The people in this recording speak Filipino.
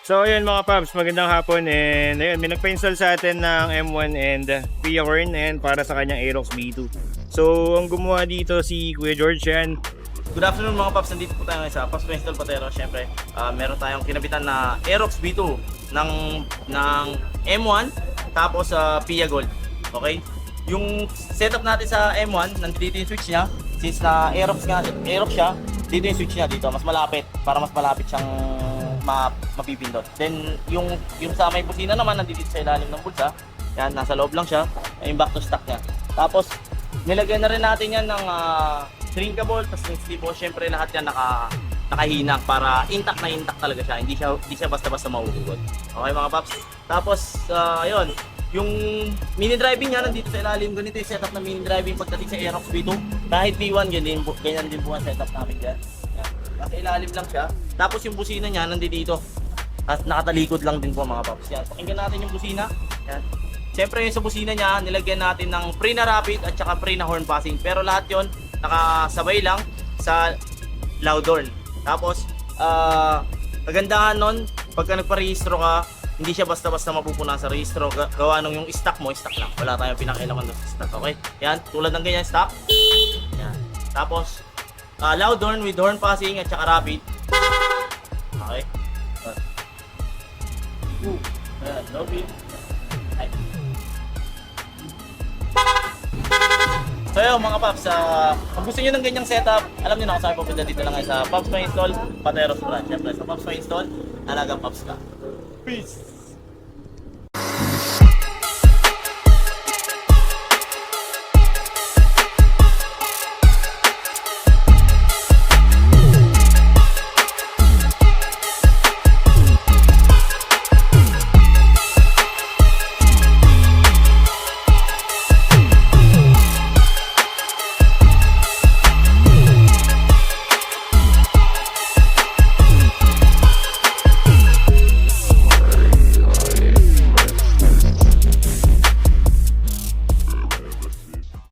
So ayun mga paps, magandang hapon and ayun, may nagpa-install sa atin ng M1 and Pia Horn and para sa kanyang Aerox B2. So ang gumawa dito si Kuya George yan. Good afternoon mga paps, nandito po tayo ngayon sa Paps Install Patero. Siyempre, meron tayong kinabitan na Aerox B2 ng M1 tapos Pia Gold. Okay? Yung setup natin sa M1, nandito yung switch niya. Since na Aerox siya, dito yung switch niya dito, mas malapit para mas malapit siyang mapipindot. Then yung sa may busina naman nandito sa ilalim ng bulsa. Yan, nasa loob lang siya. Yung back to stock niya. Tapos nilagyan na rin natin yan ng drinkable, tapos yung sleeve. Syempre lahat yan nakahinang para intact na intact talaga siya. Hindi siya basta-basta mahuhugot. Okay mga paps. Tapos ayun, yung mini driving niya nandito sa ilalim. Ganito yung setup ng mini driving pagdating sa Aerox V2. Kahit V1 ganyan din po ang setup namin dyan. Nasa ilalim lang siya. Tapos yung busina niya nandito dito. At nakatalikod lang din po mga paps. Yan. Pakinggan natin yung busina. Yan. Siyempre yung sa busina niya, nilagyan natin ng pre na rapid at saka pre na horn passing. Pero lahat yon nakasabay lang sa loud horn. Tapos, kagandahan nun, pagka nagpa-rehistro ka, hindi siya basta-basta mapupunan sa rehistro. Gawa nung yung stock mo, stock lang. Wala tayong pinakailaman doon sa stock. Okay? Yan. Tulad ng ganyan stock. Yan. Tapos, loud horn with horn passing at saka rapid. Okay. Ayan, low beat. Ay. So yun mga paps, kung gusto nyo ng ganyang setup, alam nyo na kung saan pupunta dito lang sa Paps Install, Pateros Branch. Siyempre sa Paps Install, alagang paps ka. Peace!